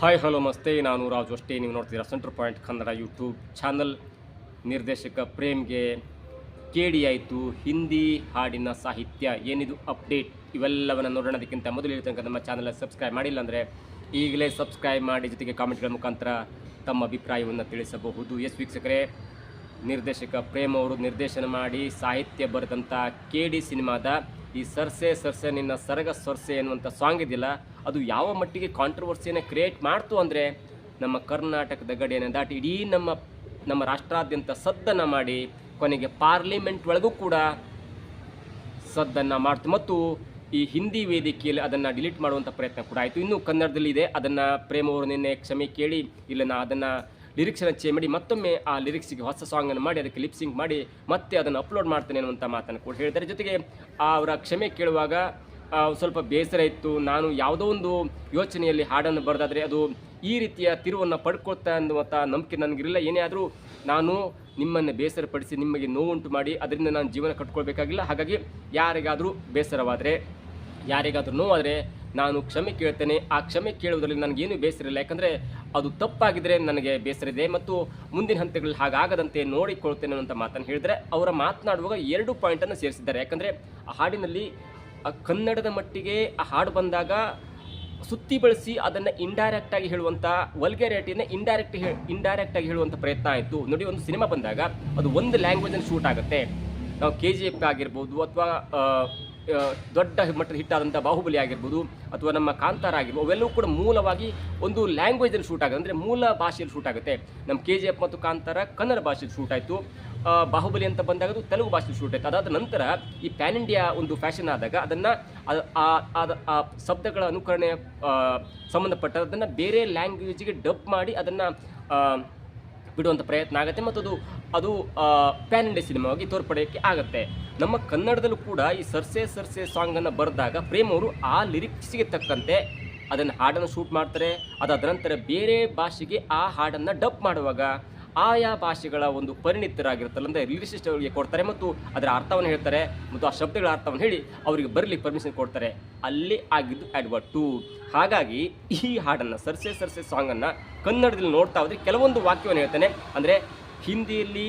Hi hello ನಮಸ್ತೆ, ನಾನು ರಾಜು ಅಷ್ಟೇ. ನೀವು ನೋಡ್ತೀರಾ centre point Kannada YouTube channel. ನಿರ್ದೇಶಕ ಪ್ರೇಮ್ಗೆ ಕೇಡಿ ಆಯಿತು, ಹಿಂದಿ ಹಾಡಿನ ಸಾಹಿತ್ಯ ಏನಿದು ಅಪ್ಡೇಟ್, ಇವೆಲ್ಲವನ್ನು ನೋಡೋಣದಕ್ಕಿಂತ ಮೊದಲು ತನಕ ನಮ್ಮ ಚಾನಲ್ ಸಬ್ಸ್ಕ್ರೈಬ್ ಮಾಡಿಲ್ಲ ಅಂದರೆ ಈಗಲೇ ಸಬ್ಸ್ಕ್ರೈಬ್ ಮಾಡಿ, ಜೊತೆಗೆ ಕಾಮೆಂಟ್ಗಳ ಮುಖಾಂತರ ತಮ್ಮ ಅಭಿಪ್ರಾಯವನ್ನು ತಿಳಿಸಬಹುದು. ಎಸ್ ವೀಕ್ಷಕರೇ, ನಿರ್ದೇಶಕ ಪ್ರೇಮ್ ಅವರು ನಿರ್ದೇಶನ ಮಾಡಿ ಸಾಹಿತ್ಯ ಬರೆದಂಥ ಕೇಡಿ ಸಿನಿಮಾದ ಈ ಸರ್ಸೆ ಸರ್ಸೆ ನಿನ್ನ ಸರಗ ಸೊರ್ಸೆ ಎನ್ನುವಂಥ ಸಾಂಗ್ ಇದೆಯಲ್ಲ, ಅದು ಯಾವ ಮಟ್ಟಿಗೆ ಕಾಂಟ್ರವರ್ಸಿಯನ್ನು ಕ್ರಿಯೇಟ್ ಮಾಡ್ತು ಅಂದರೆ ನಮ್ಮ ಕರ್ನಾಟಕದ ಗಡಿಯನ್ನು ದಾಟಿ ಇಡೀ ನಮ್ಮ ರಾಷ್ಟ್ರಾದ್ಯಂತ ಸದ್ದನ್ನು ಮಾಡಿ ಕೊನೆಗೆ ಪಾರ್ಲಿಮೆಂಟ್ ಒಳಗೂ ಕೂಡ ಸದ್ದನ್ನು ಮಾಡ್ತು. ಮತ್ತು ಈ ಹಿಂದಿ ವೇದಿಕೆಯಲ್ಲಿ ಅದನ್ನು ಡಿಲೀಟ್ ಮಾಡುವಂಥ ಪ್ರಯತ್ನ ಕೂಡ ಆಯಿತು. ಇನ್ನೂ ಕನ್ನಡದಲ್ಲಿ ಇದೆ, ಅದನ್ನು ಪ್ರೇಮ್ ಅವರು ನಿನ್ನೆ ಕ್ಷಮೆ ಕೇಳಿ ಇಲ್ಲ ನಾ ಅದನ್ನು ಲಿರಿಕ್ಸನ್ನು ಚೇಂಜ್ ಮಾಡಿ ಮತ್ತೊಮ್ಮೆ ಆ ಲಿರಿಕ್ಸಿಗೆ ಹೊಸ ಸಾಂಗನ್ನು ಮಾಡಿ ಅದಕ್ಕೆ ಲಿಪ್ಸಿಂಗ್ ಮಾಡಿ ಮತ್ತೆ ಅದನ್ನು ಅಪ್ಲೋಡ್ ಮಾಡ್ತೇನೆ ಅನ್ನುವಂಥ ಮಾತನ್ನು ಕೂಡ ಹೇಳಿದ್ದಾರೆ. ಜೊತೆಗೆ ಅವರ ಕ್ಷಮೆ ಕೇಳುವಾಗ ಸ್ವಲ್ಪ ಬೇಸರ ಇತ್ತು, ನಾನು ಯಾವುದೋ ಒಂದು ಯೋಚನೆಯಲ್ಲಿ ಹಾಡನ್ನು ಬರೆದಾದರೆ ಅದು ಈ ರೀತಿಯ ತಿರುವನ್ನು ಪಡ್ಕೊಳ್ತಾ ಅನ್ನುವಂಥ ನಂಬಿಕೆ ನನಗಿರಲಿಲ್ಲ. ಏನೇ ಆದರೂ ನಾನು ನಿಮ್ಮನ್ನು ಬೇಸರಪಡಿಸಿ ನಿಮಗೆ ನೋವುಂಟು ಮಾಡಿ ಅದರಿಂದ ನಾನು ಜೀವನ ಕಟ್ಕೊಳ್ಬೇಕಾಗಿಲ್ಲ. ಹಾಗಾಗಿ ಯಾರಿಗಾದರೂ ಬೇಸರವಾದರೆ, ಯಾರಿಗಾದರೂ ನೋವಾದರೆ ನಾನು ಕ್ಷಮೆ ಕೇಳ್ತೇನೆ. ಆ ಕ್ಷಮೆ ಕೇಳುವುದರಲ್ಲಿ ನನಗೇನು ಬೇಸರ ಇಲ್ಲ, ಯಾಕಂದರೆ ಅದು ತಪ್ಪಾಗಿದ್ದರೆ ನನಗೆ ಬೇಸರ ಇದೆ ಮತ್ತು ಮುಂದಿನ ಹಂತಗಳಲ್ಲಿ ಹಾಗಾಗದಂತೆ ನೋಡಿಕೊಳ್ತೇನೆ ಅನ್ನೋಂಥ ಮಾತನ್ನು ಹೇಳಿದರೆ, ಅವರ ಮಾತನಾಡುವಾಗ 2 ಪಾಯಿಂಟನ್ನು ಸೇರಿಸಿದ್ದಾರೆ. ಯಾಕಂದರೆ ಆ ಹಾಡಿನಲ್ಲಿ ಕನ್ನಡದ ಮಟ್ಟಿಗೆ ಆ ಹಾಡು ಬಂದಾಗ ಸುತ್ತಿ ಬಳಸಿ ಅದನ್ನು ಇಂಡೈರೆಕ್ಟಾಗಿ ಹೇಳುವಂಥ ವಲ್ಗ್ಯಾರಿಟಿಯನ್ನು ಇಂಡೈರೆಕ್ಟಾಗಿ ಹೇಳುವಂಥ ಪ್ರಯತ್ನ ಆಯಿತು. ನೋಡಿ, ಒಂದು ಸಿನಿಮಾ ಬಂದಾಗ ಅದು ಒಂದು ಲ್ಯಾಂಗ್ವೇಜಲ್ಲಿ ಶೂಟ್ ಆಗುತ್ತೆ. ನಾವು KGF ಆಗಿರ್ಬೋದು, ಅಥವಾ ದೊಡ್ಡ ಮಟ್ಟದ ಹಿಟ್ ಆದಂಥ ಬಾಹುಬಲಿ ಆಗಿರ್ಬೋದು, ಅಥವಾ ನಮ್ಮ ಕಾಂತಾರ ಆಗಿರ್ಬೋದು, ಅವೆಲ್ಲವೂ ಕೂಡ ಮೂಲವಾಗಿ ಒಂದು ಲ್ಯಾಂಗ್ವೇಜಲ್ಲಿ ಶೂಟ್ ಆಗುತ್ತೆ, ಅಂದರೆ ಮೂಲ ಭಾಷೆಯಲ್ಲಿ ಶೂಟ್ ಆಗುತ್ತೆ. ನಮ್ಮ KGF ಮತ್ತು ಕಾಂತಾರ ಕನ್ನಡ ಭಾಷೆಯಲ್ಲಿ ಶೂಟ್ ಆಯಿತು. ಬಾಹುಬಲಿ ಅಂತ ಬಂದಾಗ ಅದು ತೆಲುಗು ಭಾಷೆಯಲ್ಲಿ ಶೂಟ್ ಆಯಿತು. ಅದಾದ ನಂತರ ಈ ಪ್ಯಾನ್ ಇಂಡಿಯಾ ಒಂದು ಫ್ಯಾಷನ್ ಆದಾಗ ಅದನ್ನು ಆ ಶಬ್ದಗಳ ಅನುಕರಣೆ ಸಂಬಂಧಪಟ್ಟದನ್ನು ಬೇರೆ ಲ್ಯಾಂಗ್ವೇಜಿಗೆ ಡಬ್ ಮಾಡಿ ಅದನ್ನು ಬಿಡುವಂಥ ಪ್ರಯತ್ನ ಆಗುತ್ತೆ ಮತ್ತು ಅದು ಪ್ಯಾನ್ ಇಂಡಿಯಾ ಸಿನಿಮಾವಾಗಿ ತೋರ್ಪಡೆಯೋಕ್ಕೆ ಆಗುತ್ತೆ. ನಮ್ಮ ಕನ್ನಡದಲ್ಲೂ ಕೂಡ ಈ ಸರ್ಸೆ ಸರ್ಸೆ ಸಾಂಗನ್ನು ಬರೆದಾಗ ಪ್ರೇಮ್ ಅವರು ಆ ಲಿರಿಕ್ಸ್ಗೆ ತಕ್ಕಂತೆ ಅದನ್ನು ಹಾಡನ್ನು ಶೂಟ್ ಮಾಡ್ತಾರೆ. ಅದಾದ ನಂತರ ಬೇರೆ ಭಾಷೆಗೆ ಆ ಹಾಡನ್ನು ಡಬ್ ಮಾಡುವಾಗ ಆಯಾ ಭಾಷೆಗಳ ಒಂದು ಪರಿಣಿತರಾಗಿರುತ್ತಲ್ಲ, ಅಂದರೆ ಲಿರಿಸಿಸ್ಟ್ ಅವರಿಗೆ ಕೊಡ್ತಾರೆ ಮತ್ತು ಅದರ ಅರ್ಥವನ್ನು ಹೇಳ್ತಾರೆ ಮತ್ತು ಆ ಶಬ್ದಗಳ ಅರ್ಥವನ್ನು ಹೇಳಿ ಅವರಿಗೆ ಬರಲಿಕ್ಕೆ ಪರ್ಮಿಷನ್ ಕೊಡ್ತಾರೆ. ಅಲ್ಲಿ ಆಗಿದ್ದು ಅಡ್ವರ್ಟ್ 2. ಹಾಗಾಗಿ ಈ ಹಾಡನ್ನು ಸರ್ಸೆ ಸರ್ಸೆ ಸಾಂಗನ್ನು ಕನ್ನಡದಲ್ಲಿ ನೋಡ್ತಾ ಹೋದರೆ ಕೆಲವೊಂದು ವಾಕ್ಯವನ್ನು ಹೇಳ್ತಾನೆ. ಅಂದರೆ ಹಿಂದಿಯಲ್ಲಿ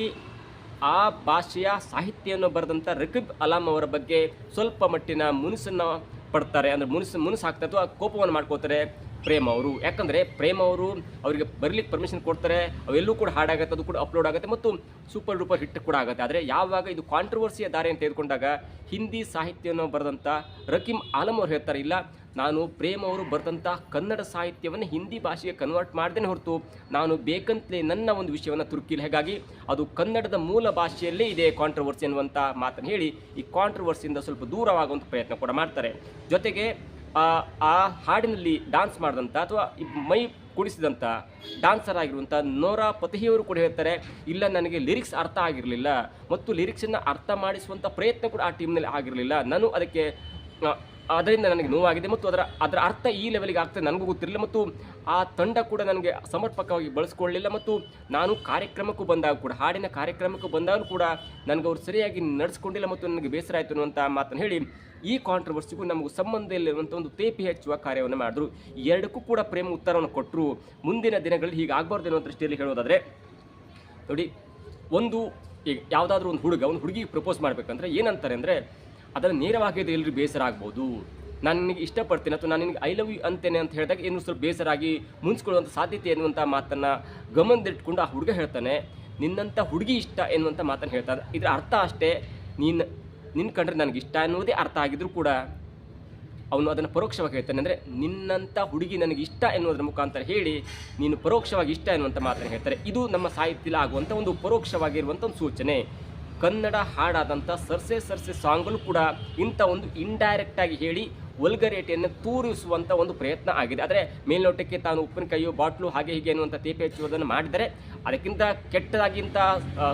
ಆ ಭಾಷೆಯ ಸಾಹಿತ್ಯವನ್ನು ಬರೆದಂಥ ರಕೀಬ್ ಅಲಾಮ್ ಅವರ ಬಗ್ಗೆ ಸ್ವಲ್ಪ ಮಟ್ಟಿನ ಮುನಿಸನ್ನು ಪಡ್ತಾರೆ, ಅಂದರೆ ಮುನಿಸು ಹಾಕ್ತಾರೆ ಅಥವಾ ಕೋಪವನ್ನು ಮಾಡ್ಕೋತಾರೆ ಪ್ರೇಮ್ ಅವರು. ಯಾಕಂದರೆ ಪ್ರೇಮ್ ಅವರು ಅವರಿಗೆ ಬರಲಿಕ್ಕೆ ಪರ್ಮಿಷನ್ ಕೊಡ್ತಾರೆ, ಅವೆಲ್ಲೂ ಕೂಡ ಹಾಡಾಗುತ್ತೆ, ಅದು ಕೂಡ ಅಪ್ಲೋಡ್ ಆಗುತ್ತೆ ಮತ್ತು ಸೂಪರ್ ಡೂಪರ್ ಹಿಟ್ ಕೂಡ ಆಗುತ್ತೆ. ಆದರೆ ಯಾವಾಗ ಇದು ಕಾಂಟ್ರವರ್ಸಿಯ ದಾರಿಯನ್ನು ತೆಗೆದುಕೊಂಡಾಗ ಹಿಂದಿ ಸಾಹಿತ್ಯವನ್ನು ಬರೆದಂಥ ರಕೀಬ್ ಆಲಮ್ ಅವರು ಹೇಳ್ತಾರೆ, ಇಲ್ಲ ನಾನು ಪ್ರೇಮ್ ಅವರು ಬರೆದಂಥ ಕನ್ನಡ ಸಾಹಿತ್ಯವನ್ನು ಹಿಂದಿ ಭಾಷೆಗೆ ಕನ್ವರ್ಟ್ ಮಾಡ್ದೇನೆ ಹೊರತು ನಾನು ಬೇಕಂತಲೇ ನನ್ನ ಒಂದು ವಿಷಯವನ್ನು ತುರುಕಿಲ್ಲ. ಹಾಗಾಗಿ ಅದು ಕನ್ನಡದ ಮೂಲ ಭಾಷೆಯಲ್ಲೇ ಇದೆ ಕಾಂಟ್ರವರ್ಸಿ ಅನ್ನುವಂಥ ಮಾತನ್ನು ಹೇಳಿ ಈ ಕಾಂಟ್ರವರ್ಸಿಯಿಂದ ಸ್ವಲ್ಪ ದೂರವಾಗುವಂಥ ಪ್ರಯತ್ನ ಕೂಡ ಮಾಡ್ತಾರೆ. ಜೊತೆಗೆ ಆ ಹಾಡಿನಲ್ಲಿ ಡ್ಯಾನ್ಸ್ ಮಾಡಿದಂಥ ಅಥವಾ ಮೈ ಕುಡಿಸಿದಂಥ ಡ್ಯಾನ್ಸರ್ ಆಗಿರುವಂಥ ನೋರಾ ಫತೇಹಿಯವರು ಕೂಡ ಹೇಳ್ತಾರೆ, ಇಲ್ಲ ನನಗೆ ಲಿರಿಕ್ಸ್ ಅರ್ಥ ಆಗಿರಲಿಲ್ಲ ಮತ್ತು ಲಿರಿಕ್ಸನ್ನು ಅರ್ಥ ಮಾಡಿಸುವಂಥ ಪ್ರಯತ್ನ ಕೂಡ ಆ ಟೀಮ್ನಲ್ಲಿ ಆಗಿರಲಿಲ್ಲ, ನಾನು ಅದರಿಂದ ನನಗೆ ನೋವಾಗಿದೆ ಮತ್ತು ಅದರ ಅರ್ಥ ಈ ಲೆವೆಲ್ಗೆ ಆಗ್ತದೆ ನನಗೂ ಗೊತ್ತಿರಲಿಲ್ಲ ಮತ್ತು ಆ ತಂಡ ಕೂಡ ನನಗೆ ಸಮರ್ಪಕವಾಗಿ ಬಳಸ್ಕೊಳ್ಳಲಿಲ್ಲ ಮತ್ತು ನಾನು ಕಾರ್ಯಕ್ರಮಕ್ಕೂ ಬಂದಾಗ ಕೂಡ ಹಾಡಿನ ಕಾರ್ಯಕ್ರಮಕ್ಕೂ ಬಂದಾಗ ಕೂಡ ನನಗೆ ಅವರು ಸರಿಯಾಗಿ ನಡೆಸ್ಕೊಂಡಿಲ್ಲ ಮತ್ತು ನನಗೆ ಬೇಸರ ಆಯಿತು ಅನ್ನುವಂಥ ಮಾತನ್ನು ಹೇಳಿ ಈ ಕಾಂಟ್ರವರ್ಸಿಗೂ ನಮಗೂ ಸಂಬಂಧ ಇಲ್ಲಿರುವಂಥ ಒಂದು ತೇಪಿ ಹೆಚ್ಚುವ ಕಾರ್ಯವನ್ನು ಮಾಡಿದ್ರು. ಎರಡಕ್ಕೂ ಕೂಡ ಪ್ರೇಮ ಉತ್ತರವನ್ನು ಕೊಟ್ಟರು. ಮುಂದಿನ ದಿನಗಳಲ್ಲಿ ಹೀಗಾಗಬಾರ್ದು ಅನ್ನೋ ದೃಷ್ಟಿಯಲ್ಲಿ ಹೇಳೋದಾದರೆ, ನೋಡಿ, ಈಗ ಯಾವುದಾದ್ರೂ ಒಂದು ಹುಡುಗಿಗೆ ಪ್ರಪೋಸ್ ಮಾಡಬೇಕಂದ್ರೆ ಏನಂತಾರೆ ಅಂದರೆ ಅದನ್ನು ನೇರವಾಗಿ ಎಲ್ಲರೂ ಬೇಸರ ಆಗ್ಬೋದು, ನಾನು ನಿನಗೆ ಇಷ್ಟಪಡ್ತೀನಿ ಅಥವಾ ನಾನು ನಿನಗೆ ಐ ಲವ್ ಯು ಅಂತೇನೆ ಅಂತ ಹೇಳಿದಾಗ ಇನ್ನೂ ಸ್ವಲ್ಪ ಬೇಸರಾಗಿ ಮುನ್ಸ್ಕೊಳ್ಳುವಂಥ ಸಾಧ್ಯತೆ ಎನ್ನುವಂಥ ಮಾತನ್ನು ಗಮನದಲ್ಲಿಟ್ಕೊಂಡು ಆ ಹುಡುಗ ಹೇಳ್ತಾನೆ, ನಿನ್ನಂಥ ಹುಡುಗಿ ಇಷ್ಟ ಎನ್ನುವಂಥ ಮಾತನ್ನು ಹೇಳ್ತಾನೆ. ಇದರ ಅರ್ಥ ಅಷ್ಟೇ, ನಿನ್ನ ಕಂಡ್ರೆ ನನಗೆ ಇಷ್ಟ ಅನ್ನೋದೇ ಅರ್ಥ ಆಗಿದ್ರೂ ಕೂಡ ಅವನು ಅದನ್ನು ಪರೋಕ್ಷವಾಗಿ ಹೇಳ್ತಾನೆ. ಅಂದರೆ ನಿನ್ನಂಥ ಹುಡುಗಿ ನನಗೆ ಇಷ್ಟ ಎನ್ನುವುದರ ಮುಖಾಂತರ ಹೇಳಿ ನೀನು ಪರೋಕ್ಷವಾಗಿ ಇಷ್ಟ ಎನ್ನುವಂಥ ಮಾತನ್ನು ಹೇಳ್ತಾರೆ. ಇದು ನಮ್ಮ ಸಾಹಿತ್ಯದಲ್ಲಿ ಆಗುವಂಥ ಒಂದು ಪರೋಕ್ಷವಾಗಿರುವಂಥ ಒಂದು ಸೂಚನೆ. ಕನ್ನಡ ಹಾಡಾದಂಥ ಸರ್ಸೆ ಸರ್ಸೆ ಸಾಂಗಲ್ಲೂ ಕೂಡ ಇಂಥ ಒಂದು ಇಂಡೈರೆಕ್ಟಾಗಿ ಹೇಳಿ ವಲ್ಗರಿಟಿಯನ್ನು ತೋರಿಸುವಂಥ ಒಂದು ಪ್ರಯತ್ನ ಆಗಿದೆ. ಆದರೆ ಮೇಲ್ನೋಟಕ್ಕೆ ತಾನು ಉಪ್ಪಿನಕಾಯಿಯು ಬಾಟ್ಲು ಹಾಗೆ ಹೀಗೆ ಅನ್ನುವಂಥ ತೇಪೆ ಹಚ್ಚುವುದನ್ನು ಮಾಡಿದರೆ ಅದಕ್ಕಿಂತ ಕೆಟ್ಟದಾಗಿಂಥ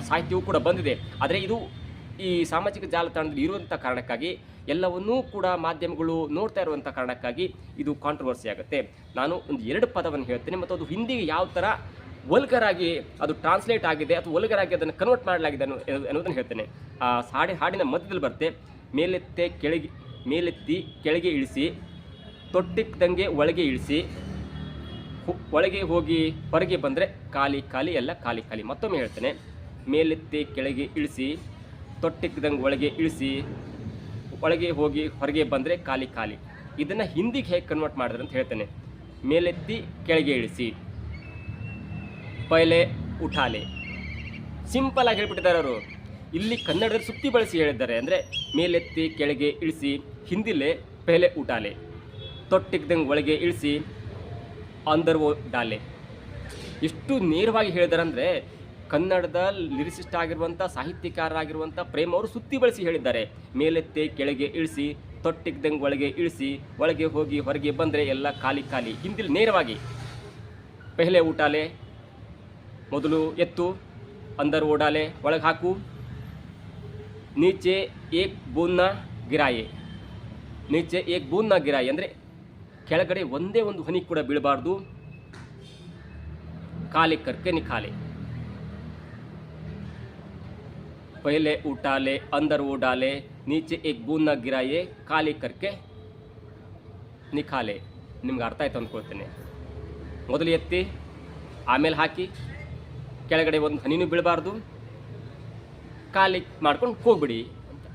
ಸಾಹಿತ್ಯವೂ ಕೂಡ ಬಂದಿದೆ. ಆದರೆ ಇದು ಈ ಸಾಮಾಜಿಕ ಜಾಲತಾಣದಲ್ಲಿ ಇರುವಂಥ ಕಾರಣಕ್ಕಾಗಿ ಎಲ್ಲವನ್ನೂ ಕೂಡ ಮಾಧ್ಯಮಗಳು ನೋಡ್ತಾ ಇರುವಂಥ ಕಾರಣಕ್ಕಾಗಿ ಇದು ಕಾಂಟ್ರವರ್ಸಿ ಆಗುತ್ತೆ. ನಾನು ಒಂದು 2 ಪದವನ್ನು ಹೇಳ್ತೇನೆ ಮತ್ತು ಅದು ಹಿಂದಿಗೆ ಯಾವ ಥರ ವಲ್ಗರ್ ಆಗಿ ಅದು ಟ್ರಾನ್ಸ್ಲೇಟ್ ಆಗಿದೆ ಅಥವಾ ವಲ್ಗರ್ ಆಗಿ ಅದನ್ನು ಕನ್ವರ್ಟ್ ಮಾಡಲಾಗಿದೆ ಅನ್ನೋದನ್ನು ಹೇಳ್ತೇನೆ. ಆ ಹಾಡಿನ ಮಧ್ಯದಲ್ಲಿ ಬರುತ್ತೆ, ಮೇಲೆತ್ತಿ ಕೆಳಗೆ ಇಳಿಸಿ, ತೊಟ್ಟಿಕ್ದಂಗೆ ಒಳಗೆ ಇಳಿಸಿ, ಒಳಗೆ ಹೋಗಿ ಹೊರಗೆ ಬಂದರೆ ಖಾಲಿ ಖಾಲಿ ಎಲ್ಲ ಖಾಲಿ ಖಾಲಿ. ಮತ್ತೊಮ್ಮೆ ಹೇಳ್ತೇನೆ, ಮೇಲೆತ್ತಿ ಕೆಳಗೆ ಇಳಿಸಿ, ತೊಟ್ಟಿಕ್ಕದಂಗೆ ಒಳಗೆ ಇಳಿಸಿ, ಒಳಗೆ ಹೋಗಿ ಹೊರಗೆ ಬಂದರೆ ಖಾಲಿ ಖಾಲಿ. ಇದನ್ನು ಹಿಂದಿಗೆ ಹೇಗೆ ಕನ್ವರ್ಟ್ ಮಾಡಿದ್ರೆ ಅಂತ ಹೇಳ್ತೇನೆ. ಮೇಲೆತ್ತಿ ಕೆಳಗೆ ಇಳಿಸಿ, ಪೈಲೆ ಉಠಾಲೆ. ಸಿಂಪಲ್ ಆಗಿ ಹೇಳ್ಬಿಟ್ಟಿದ್ದಾರೆ ಅವರು. ಇಲ್ಲಿ ಕನ್ನಡದಲ್ಲಿ ಸುತ್ತಿ ಬಳಸಿ ಹೇಳಿದ್ದಾರೆ. ಅಂದರೆ ಮೇಲೆತ್ತಿ ಕೆಳಗೆ ಇಳಿಸಿ, ಹಿಂದಿಲೆ ಪೆಹಲೆ ಉಟಾಲೆ, ತೊಟ್ಟಿಗ್ದಂಗೆ ಒಳಗೆ ಇಳಿಸಿ, ಅಂದರ್ ಓ ಡಾಲೆ. ಎಷ್ಟು ನೇರವಾಗಿ ಹೇಳಿದ್ದಾರೆ ಅಂದರೆ ಕನ್ನಡದ ಲಿರಿಸಿಸ್ಟ್ ಆಗಿರುವಂಥ ಸಾಹಿತ್ಯಕಾರರಾಗಿರುವಂಥ ಪ್ರೇಮ್ ಅವರು ಸುತ್ತಿ ಬಳಸಿ ಹೇಳಿದ್ದಾರೆ. ಮೇಲೆತ್ತಿ ಕೆಳಗೆ ಇಳಿಸಿ, ತೊಟ್ಟಿಗ್ದಂಗೆ ಒಳಗೆ ಇಳಿಸಿ, ಒಳಗೆ ಹೋಗಿ ಹೊರಗೆ ಬಂದರೆ ಎಲ್ಲ ಖಾಲಿ ಖಾಲಿ. ಹಿಂದಿಲ್ ನೇರವಾಗಿ ಪೆಹಲೆ ಉಟಾಲೆ, ಮೊದಲು ಎತ್ತು, ಅಂದರ್ ಓಡಾಲೆ ಒಳಗೆ ಹಾಕು, ನೀಚೆ ಏಕ್ ಬೂನ್ನ ಗಿರಾಯೆ, ನೀಚೆ ಏಕ್ ಬೂನ್ನ ಗಿರಾಯೆ ಅಂದರೆ ಕೆಳಗಡೆ ಒಂದೇ ಒಂದು ಹನಿ ಕೂಡ ಬೀಳಬಾರ್ದು. ಖಾಲಿ ಕರ್ಕೆ ನಿಖಾಲೆ, ಪಹಲೆ ಉಟಾಲೆ ಅಂದರ್ ಓಡಾಲೆ, ನೀಚೆ ಏಕ್ ಬೂನ್ನ ಗಿರಾಯೆ, ಖಾಲಿ ಕರ್ಕೆ ನಿಖಾಲೆ. ನಿಮ್ಗೆ ಅರ್ಥ ಆಯ್ತು ಅಂದ್ಕೊಳ್ತೇನೆ. ಮೊದಲು ಎತ್ತಿ, ಆಮೇಲೆ ಹಾಕಿ, ಕೆಳಗಡೆ ಒಂದು ಹನಿನೂ ಬೀಳಬಾರ್ದು, ಖಾಲಿ ಮಾಡ್ಕೊಂಡು ಹೋಗ್ಬಿಡಿ ಅಂತ.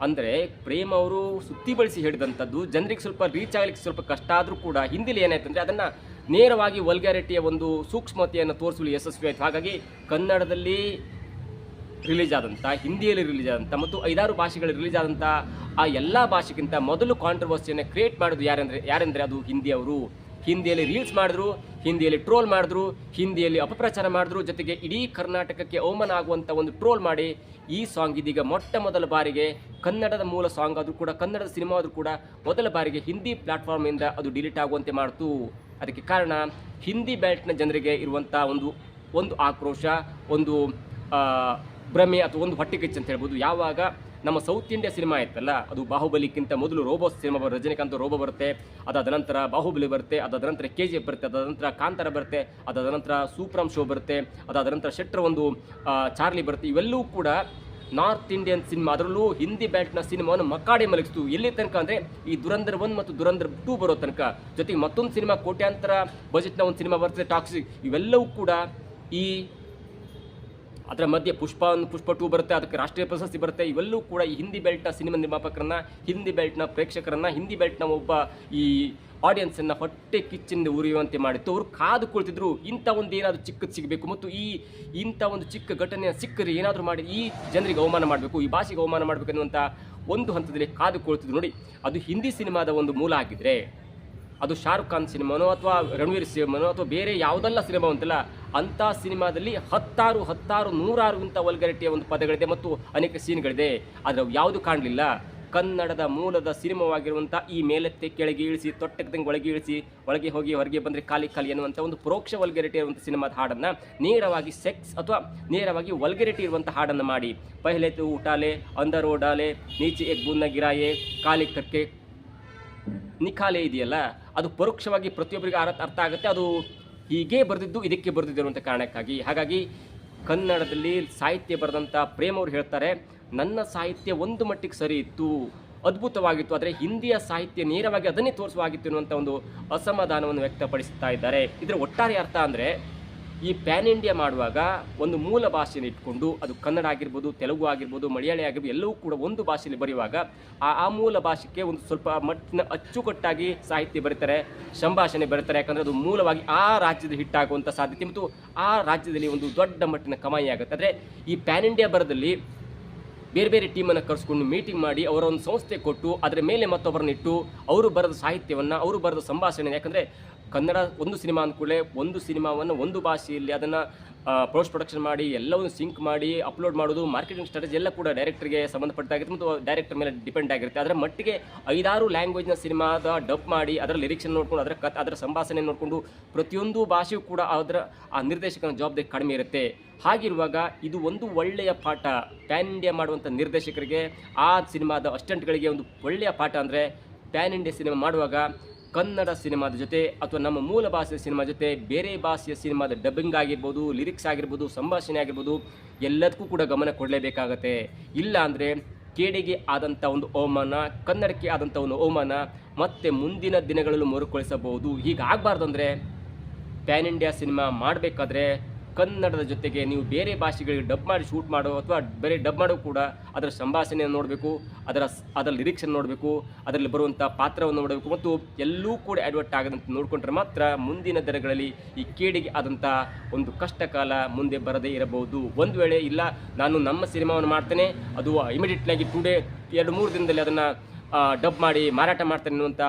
ಅಂದರೆ ಪ್ರೇಮ್ ಅವರು ಸುತ್ತಿ ಬಳಸಿ ಹೇಳಿದಂಥದ್ದು ಜನರಿಗೆ ಸ್ವಲ್ಪ ರೀಚ್ ಆಗಲಿಕ್ಕೆ ಸ್ವಲ್ಪ ಕಷ್ಟ ಆದರೂ ಕೂಡ ಹಿಂದಿಲಿ ಏನಾಯ್ತಂದರೆ ಅದನ್ನು ನೇರವಾಗಿ ವಲ್ಗ್ಯಾರಿಟಿಯ ಒಂದು ಸೂಕ್ಷ್ಮತೆಯನ್ನು ತೋರಿಸಲು ಯಶಸ್ವಿ ಆಯಿತು. ಹಾಗಾಗಿ ಕನ್ನಡದಲ್ಲಿ ರಿಲೀಸ್ ಆದಂಥ, ಹಿಂದಿಯಲ್ಲಿ ರಿಲೀಸ್ ಆದಂಥ ಮತ್ತು 5-6 ಭಾಷೆಗಳಲ್ಲಿ ರಿಲೀಸ್ ಆದಂಥ ಆ ಎಲ್ಲ ಭಾಷೆಗಿಂತ ಮೊದಲು ಕಾಂಟ್ರವರ್ಸಿಯನ್ನು ಕ್ರಿಯೇಟ್ ಮಾಡೋದು ಯಾರೆಂದರೆ ಅದು ಹಿಂದಿಯವರು. ಹಿಂದಿಯಲ್ಲಿ ರೀಲ್ಸ್ ಮಾಡಿದ್ರು, ಹಿಂದಿಯಲ್ಲಿ ಟ್ರೋಲ್ ಮಾಡಿದ್ರು, ಹಿಂದಿಯಲ್ಲಿ ಅಪಪ್ರಚಾರ ಮಾಡಿದ್ರು, ಜೊತೆಗೆ ಇಡೀ ಕರ್ನಾಟಕಕ್ಕೆ ಅವಮಾನ ಆಗುವಂಥ ಒಂದು ಟ್ರೋಲ್ ಮಾಡಿ ಈ ಸಾಂಗ್ ಇದೀಗ ಮೊಟ್ಟ ಮೊದಲ ಬಾರಿಗೆ ಕನ್ನಡದ ಮೂಲ ಸಾಂಗ್ ಆದರೂ ಕೂಡ, ಕನ್ನಡದ ಸಿನಿಮಾ ಆದರೂ ಕೂಡ ಮೊದಲ ಬಾರಿಗೆ ಹಿಂದಿ ಪ್ಲಾಟ್ಫಾರ್ಮಿಂದ ಅದು ಡಿಲೀಟ್ ಆಗುವಂತೆ ಮಾಡ್ತು. ಅದಕ್ಕೆ ಕಾರಣ ಹಿಂದಿ ಬೆಲ್ಟ್ನ ಜನರಿಗೆ ಇರುವಂಥ ಒಂದು ಆಕ್ರೋಶ, ಒಂದು ಭ್ರಮೆ ಅಥವಾ ಒಂದು ಹೊಟ್ಟೆಕಿಚ್ಚು ಅಂತ ಹೇಳ್ಬೋದು. ಯಾವಾಗ ನಮ್ಮ ಸೌತ್ ಇಂಡಿಯಾ ಸಿನಿಮಾ ಇತ್ತಲ್ಲ, ಅದು ಬಾಹುಬಲಿಕ್ಕಿಂತ ಮೊದಲು ರೋಬೋ ಸಿನಿಮಾ ರಜನಿಕಾಂತ್ ರೋಬೋ ಬರುತ್ತೆ, ಅದಾದ ನಂತರ ಬಾಹುಬಲಿ ಬರುತ್ತೆ, ಅದಾದ ನಂತರ KGF ಬರುತ್ತೆ, ಅದಾದ ನಂತರ ಕಾಂತಾರ ಬರುತ್ತೆ, ಅದಾದ ನಂತರ ಸೂಪ್ರಮ್ ಶೋ ಬರುತ್ತೆ, ಅದಾದ ನಂತರ ಶೆಟ್ರ್ ಒಂದು ಚಾರ್ಲಿ ಬರುತ್ತೆ. ಇವೆಲ್ಲವೂ ಕೂಡ ನಾರ್ತ್ ಇಂಡಿಯನ್ ಸಿನಿಮಾ, ಅದರಲ್ಲೂ ಹಿಂದಿ ಬ್ಯಾಟ್ನ ಸಿನಿಮಾವನ್ನು ಮಕ್ಕಾಡೆ ಮಲಗಿಸ್ತು. ಎಲ್ಲಿ ತನಕ ಅಂದರೆ ಈ ದುರಂಧರ್ 1 ಮತ್ತು ದುರಂಧರ್ 2 ಬರೋ ತನಕ. ಜೊತೆಗೆ ಮತ್ತೊಂದು ಸಿನಿಮಾ ಕೋಟ್ಯಾಂತರ ಬಜೆಟ್ನ ಒಂದು ಸಿನಿಮಾ ಬರ್ತದೆ, ಟಾಕ್ಸಿಕ್. ಇವೆಲ್ಲವೂ ಕೂಡ ಈ ಅದರ ಮಧ್ಯೆ ಪುಷ್ಪ 2 ಬರುತ್ತೆ, ಅದಕ್ಕೆ ರಾಷ್ಟ್ರೀಯ ಪ್ರಶಸ್ತಿ ಬರುತ್ತೆ. ಇವೆಲ್ಲವೂ ಕೂಡ ಈ ಹಿಂದಿ ಬೆಲ್ಟ್ನ ಸಿನಿಮಾ ನಿರ್ಮಾಪಕರನ್ನ, ಹಿಂದಿ ಬೆಲ್ಟ್ನ ಪ್ರೇಕ್ಷಕರನ್ನ, ಹಿಂದಿ ಬೆಲ್ಟ್ನ ಒಬ್ಬ ಈ ಆಡಿಯನ್ಸನ್ನು ಹೊಟ್ಟೆ ಕಿಚ್ಚಿನಿಂದ ಉರಿಯುವಂತೆ ಮಾಡಿತ್ತು. ಅವರು ಕಾದು ಕುಳಿತಿದ್ರು ಇಂಥ ಒಂದು ಏನಾದರೂ ಚಿಕ್ಕದು ಸಿಗಬೇಕು ಮತ್ತು ಇಂಥ ಒಂದು ಚಿಕ್ಕ ಘಟನೆ ಸಿಕ್ಕರೆ ಏನಾದರೂ ಮಾಡಿ ಈ ಜನರಿಗೆ ಅವಮಾನ ಮಾಡಬೇಕು, ಈ ಭಾಷೆಗೆ ಅವಮಾನ ಮಾಡಬೇಕು ಅನ್ನುವಂಥ ಒಂದು ಹಂತದಲ್ಲಿ ಕಾದು ಕುಳಿತಿದ್ರು. ನೋಡಿ, ಅದು ಹಿಂದಿ ಸಿನಿಮಾದ ಒಂದು ಮೂಲ ಆಗಿದ್ದರೆ ಅದು ಶಾರುಖ್ ಖಾನ್ ಸಿನಿಮಾನೋ ಅಥವಾ ರಣವೀರ್ ಸಿನಿಮಾನೋ ಅಥವಾ ಬೇರೆ ಯಾವುದೆಲ್ಲ ಸಿನಿಮಾ ಅಂತಲ್ಲ, ಅಂಥ ಸಿನಿಮಾದಲ್ಲಿ 10 100 ಇಂಥ ವಲ್ಗರಿಟಿಯ ಒಂದು ಪದಗಳಿದೆ ಮತ್ತು ಅನೇಕ ಸೀನ್ಗಳಿದೆ. ಆದರೆ ಅವು ಯಾವುದು ಕಾಣಲಿಲ್ಲ. ಕನ್ನಡದ ಮೂಲದ ಸಿನಿಮಾವಾಗಿರುವಂಥ ಈ ಮೇಲೆತ್ತೆ ಕೆಳಗೆ ಇಳಿಸಿ, ತೊಟ್ಟೆಗ್ದಂಗೆ ಒಳಗೆ ಇಳಿಸಿ, ಒಳಗೆ ಹೋಗಿ ಹೊರಗೆ ಬಂದರೆ ಖಾಲಿ ಖಾಲಿ ಅನ್ನುವಂಥ ಒಂದು ಪರೋಕ್ಷ ವಲ್ಗರಿಟಿ ಇರುವಂಥ ಸಿನಿಮಾದ ಹಾಡನ್ನು ನೇರವಾಗಿ ಸೆಕ್ಸ್ ಅಥವಾ ನೇರವಾಗಿ ವಲ್ಗರಿಟಿ ಇರುವಂಥ ಹಾಡನ್ನು ಮಾಡಿ, ಪಹಲೆ ತು ಉಟಾಲೆ ಅಂದರ್ ಓಡಾಲೆ, ನೀಚೆ ಏಕ್ ಬೂನ್ನ ಗಿರಾಯೆ, ಖಾಲಿ ಕರ್ಕೆ ನಿಖಾಲೆ ಇದೆಯಲ್ಲ, ಅದು ಪರೋಕ್ಷವಾಗಿ ಪ್ರತಿಯೊಬ್ಬರಿಗೆ ಅರ್ಥ ಆಗುತ್ತೆ. ಅದು ಹೀಗೆ ಬರೆದಿದ್ದು, ಇದಕ್ಕೆ ಬರೆದಿದ್ದು ಅನ್ನುವಂಥ ಕಾರಣಕ್ಕಾಗಿ. ಹಾಗಾಗಿ ಕನ್ನಡದಲ್ಲಿ ಸಾಹಿತ್ಯ ಬರೆದಂಥ ಪ್ರೇಮ್ ಅವರು ಹೇಳ್ತಾರೆ, ನನ್ನ ಸಾಹಿತ್ಯ ಒಂದು ಮಟ್ಟಿಗೆ ಸರಿ ಇತ್ತು, ಅದ್ಭುತವಾಗಿತ್ತು, ಆದರೆ ಹಿಂದಿಯ ಸಾಹಿತ್ಯ ನೇರವಾಗಿ ಅದನ್ನೇ ತೋರಿಸುವಾಗಿತ್ತು ಅನ್ನುವಂಥ ಒಂದು ಅಸಮಾಧಾನವನ್ನು ವ್ಯಕ್ತಪಡಿಸ್ತಾ ಇದ್ದಾರೆ. ಇದರ ಒಟ್ಟಾರೆ ಅರ್ಥ ಅಂದರೆ ಈ ಪ್ಯಾನ್ ಇಂಡಿಯಾ ಮಾಡುವಾಗ ಒಂದು ಮೂಲ ಭಾಷೆಯನ್ನು ಇಟ್ಕೊಂಡು, ಅದು ಕನ್ನಡ ಆಗಿರ್ಬೋದು, ತೆಲುಗು ಆಗಿರ್ಬೋದು, ಮಲಯಾಳಿ ಆಗಿರ್ಬೋದು, ಎಲ್ಲವೂ ಕೂಡ ಒಂದು ಭಾಷೆಯಲ್ಲಿ ಬರೆಯುವಾಗ ಆ ಮೂಲ ಭಾಷೆಗೆ ಒಂದು ಸ್ವಲ್ಪ ಮಟ್ಟಿನ ಅಚ್ಚುಕಟ್ಟಾಗಿ ಸಾಹಿತ್ಯ ಬರೀತಾರೆ, ಸಂಭಾಷಣೆ ಬರೀತಾರೆ. ಯಾಕಂದರೆ ಅದು ಮೂಲವಾಗಿ ಆ ರಾಜ್ಯದ ಹಿಟ್ಟಾಗುವಂಥ ಸಾಧ್ಯತೆ ಮತ್ತು ಆ ರಾಜ್ಯದಲ್ಲಿ ಒಂದು ದೊಡ್ಡ ಮಟ್ಟಿನ ಕಮಾಯಿ ಆಗುತ್ತೆ. ಆದರೆ ಈ ಪ್ಯಾನ್ ಇಂಡಿಯಾ ಬರದಲ್ಲಿ ಬೇರೆ ಬೇರೆ ಟೀಮನ್ನು ಕರೆಸ್ಕೊಂಡು ಮೀಟಿಂಗ್ ಮಾಡಿ ಅವರ ಒಂದು ಸಂಸ್ಥೆ ಕೊಟ್ಟು ಅದರ ಮೇಲೆ ಮತ್ತೊಬ್ಬರನ್ನ ಇಟ್ಟು ಅವರು ಬರೆದ ಸಾಹಿತ್ಯವನ್ನು, ಅವರು ಬರೆದ ಸಂಭಾಷಣೆ, ಯಾಕಂದರೆ ಕನ್ನಡ ಒಂದು ಸಿನಿಮಾ ಅಂದ್ಕೂಡಲೇ ಒಂದು ಸಿನಿಮಾವನ್ನು ಒಂದು ಭಾಷೆಯಲ್ಲಿ ಅದನ್ನು ಪೋಸ್ಟ್ ಪ್ರೊಡಕ್ಷನ್ ಮಾಡಿ ಎಲ್ಲವನ್ನು ಸಿಂಕ್ ಮಾಡಿ ಅಪ್ಲೋಡ್ ಮಾಡೋದು, ಮಾರ್ಕೆಟಿಂಗ್ ಸ್ಟ್ರಾಟಜಿ ಎಲ್ಲ ಕೂಡ ಡೈರೆಕ್ಟರ್ಗೆ ಸಂಬಂಧಪಟ್ಟಾಗಿರುತ್ತೆ ಮತ್ತು ಡೈರೆಕ್ಟರ್ ಮೇಲೆ ಡಿಪೆಂಡ್ ಆಗಿರುತ್ತೆ. ಅದರ ಮಟ್ಟಿಗೆ 5-6 ಲ್ಯಾಂಗ್ವೇಜ್ನ ಸಿನಿಮಾದ ಡಬ್ ಮಾಡಿ ಅದರ ಲಿರಿಕ್ಸನ್ನು ನೋಡಿಕೊಂಡು ಅದರ ಸಂಭಾಷಣೆ ನೋಡಿಕೊಂಡು ಪ್ರತಿಯೊಂದು ಭಾಷೆಯೂ ಕೂಡ ಆ ನಿರ್ದೇಶಕನ ಜವಾಬ್ದಾರಿ ಕಡಿಮೆ ಇರುತ್ತೆ. ಹಾಗಿರುವಾಗ ಇದು ಒಂದು ಒಳ್ಳೆಯ ಪಾಠ ಪ್ಯಾನ್ ಇಂಡಿಯಾ ಮಾಡುವಂಥ ನಿರ್ದೇಶಕರಿಗೆ, ಆ ಸಿನಿಮಾದ ಅಸಿಸ್ಟೆಂಟ್ಗಳಿಗೆ ಒಂದು ಒಳ್ಳೆಯ ಪಾಠ ಅಂದರೆ ಪ್ಯಾನ್ ಇಂಡಿಯಾ ಸಿನಿಮಾ ಮಾಡುವಾಗ ಕನ್ನಡ ಸಿನಿಮಾದ ಜೊತೆ ಅಥವಾ ನಮ್ಮ ಮೂಲ ಭಾಷೆಯ ಸಿನಿಮಾ ಜೊತೆ ಬೇರೆ ಭಾಷೆಯ ಸಿನಿಮಾದ ಡಬ್ಬಿಂಗ್ ಆಗಿರ್ಬೋದು, ಲಿರಿಕ್ಸ್ ಆಗಿರ್ಬೋದು, ಸಂಭಾಷಣೆ ಆಗಿರ್ಬೋದು, ಎಲ್ಲದಕ್ಕೂ ಕೂಡ ಗಮನ ಕೊಡಲೇಬೇಕಾಗತ್ತೆ. ಇಲ್ಲ ಅಂದರೆ ಕೇಡಿಗೆ ಆದಂಥ ಒಂದು ಅವಮಾನ, ಕನ್ನಡಕ್ಕೆ ಆದಂಥ ಒಂದು ಅವಮಾನ, ಮತ್ತು ಮುಂದಿನ ದಿನಗಳಲ್ಲೂ ಮರುಕಳಿಸಬಹುದು. ಹೀಗಾಗಬಾರ್ದು ಅಂದರೆ ಪ್ಯಾನ್ ಇಂಡಿಯಾ ಸಿನಿಮಾ ಮಾಡಬೇಕಾದ್ರೆ ಕನ್ನಡದ ಜೊತೆಗೆ ನೀವು ಬೇರೆ ಭಾಷೆಗಳಿಗೆ ಡಬ್ ಮಾಡಿ ಶೂಟ್ ಮಾಡೋ ಅಥವಾ ಬೇರೆ ಡಬ್ ಮಾಡೋ ಕೂಡ ಅದರ ಸಂಭಾಷಣೆಯನ್ನು ನೋಡಬೇಕು, ಅದರ ಲಿರಿಕ್ಸನ್ನು ನೋಡಬೇಕು, ಅದರಲ್ಲಿ ಬರುವಂಥ ಪಾತ್ರವನ್ನು ನೋಡಬೇಕು ಮತ್ತು ಎಲ್ಲೂ ಕೂಡ ಅಡ್ವರ್ಟ್ ಆಗದಂತೆ ನೋಡಿಕೊಂಡ್ರೆ ಮಾತ್ರ ಮುಂದಿನ ದಿನಗಳಲ್ಲಿ ಈ ಕೇಡಿಗೆ ಆದಂಥ ಒಂದು ಕಷ್ಟ ಕಾಲ ಮುಂದೆ ಬರದೇ ಇರಬಹುದು. ಒಂದು ವೇಳೆ ಇಲ್ಲ ನಾನು ನಮ್ಮ ಸಿನಿಮಾವನ್ನು ಮಾಡ್ತೇನೆ, ಅದು ಇಮಿಡಿಯೇಟ್ಲಾಗಿ ಟುಡೇ 2-3 ದಿನದಲ್ಲಿ ಅದನ್ನು ಡಬ್ ಮಾಡಿ ಮಾರಾಟ ಮಾಡ್ತೇನೆ ಅನ್ನುವಂಥ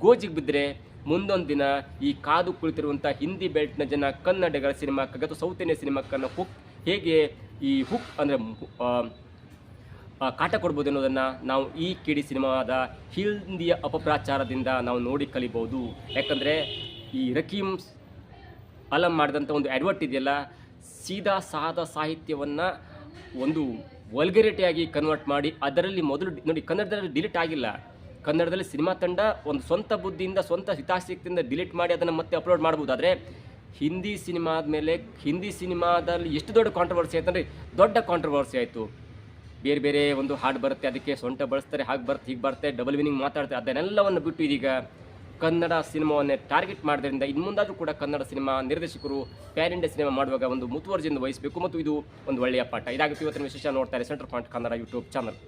ಗೋಜಿಗೆ ಬಿದ್ದರೆ ಮುಂದೊಂದು ದಿನ ಈ ಕಾದು ಕುಳಿತಿರುವಂಥ ಹಿಂದಿ ಬೆಲ್ಟ್ನ ಜನ ಕನ್ನಡಿಗರ ಸಿನಿಮಾಕ್ಕಾಗಿ ಅಥವಾ ಸೌತ್ ಇಂಡಿಯನ್ ಸಿನಿಮಾಕ್ಕನ್ನು ಹೇಗೆ ಈ ಹುಕ್ ಅಂದರೆ ಕಾಟ ಕೊಡ್ಬೋದು ಅನ್ನೋದನ್ನು ನಾವು ಈ ಕೇಡಿ ಸಿನಿಮಾದ ಹಿಂದಿಯ ಅಪಪ್ರಚಾರದಿಂದ ನಾವು ನೋಡಿ ಕಲಿಬೋದು. ಯಾಕಂದರೆ ಈ ರಕೀಮ್ ಅಲಂ ಮಾಡಿದಂಥ ಒಂದು ಅಡ್ವರ್ಟ್ ಇದೆಯಲ್ಲ, ಸೀದಾ ಸಾದ ಸಾಹಿತ್ಯವನ್ನು ಒಂದು ವಲ್ಗರಿಟಿಯಾಗಿ ಕನ್ವರ್ಟ್ ಮಾಡಿ ಅದರಲ್ಲಿ ಮೊದಲು ನೋಡಿ ಕನ್ನಡದಲ್ಲಿ ಡಿಲೀಟ್ ಆಗಿಲ್ಲ, ಕನ್ನಡದಲ್ಲಿ ಸಿನಿಮಾ ತಂಡ ಒಂದು ಸ್ವಂತ ಬುದ್ಧಿಯಿಂದ ಸ್ವಂತ ಹಿತಾಸಕ್ತಿಯಿಂದ ಡಿಲೀಟ್ ಮಾಡಿ ಅದನ್ನು ಮತ್ತೆ ಅಪ್ಲೋಡ್ ಮಾಡ್ಬೋದು. ಆದರೆ ಹಿಂದಿ ಸಿನಿಮಾ ಆದಮೇಲೆ ಹಿಂದಿ ಸಿನಿಮಾದಲ್ಲಿ ಎಷ್ಟು ದೊಡ್ಡ ಕಾಂಟ್ರವರ್ಸಿ ಆಯ್ತು ಅಂದರೆ ದೊಡ್ಡ ಕಾಂಟ್ರವರ್ಸಿ ಆಯಿತು. ಬೇರೆ ಬೇರೆ ಒಂದು ಹಾಡು ಬರುತ್ತೆ, ಅದಕ್ಕೆ ಸೊಂಟ ಬಳಸ್ತಾರೆ, ಹಾಗೆ ಬರುತ್ತೆ ಹೀಗೆ ಬರುತ್ತೆ, ಡಬಲ್ ಮೀನಿಂಗ್ ಮಾತಾಡ್ತಾರೆ, ಅದನ್ನೆಲ್ಲವನ್ನು ಬಿಟ್ಟು ಇದೀಗ ಕನ್ನಡ ಸಿನಿಮಾವನ್ನೇ ಟಾರ್ಗೆಟ್ ಮಾಡೋದ್ರಿಂದ ಇನ್ನು ಮುಂದಾದರೂ ಕೂಡ ಕನ್ನಡ ಸಿನಿಮಾ ನಿರ್ದೇಶಕರು ಪ್ಯಾನ್ ಇಂಡಿಯಾ ಸಿನಿಮಾ ಮಾಡುವಾಗ ಒಂದು ಮುತುವರ್ಜಿಯಿಂದ ವಹಿಸಬೇಕು ಮತ್ತು ಇದು ಒಂದು ಒಳ್ಳೆಯ ಪಾಠ. ಇದಾಗುತ್ತೆ ಇವತ್ತಿನ ವಿಶೇಷ. ನೋಡ್ತಾರೆ centre point Kannada YouTube channel.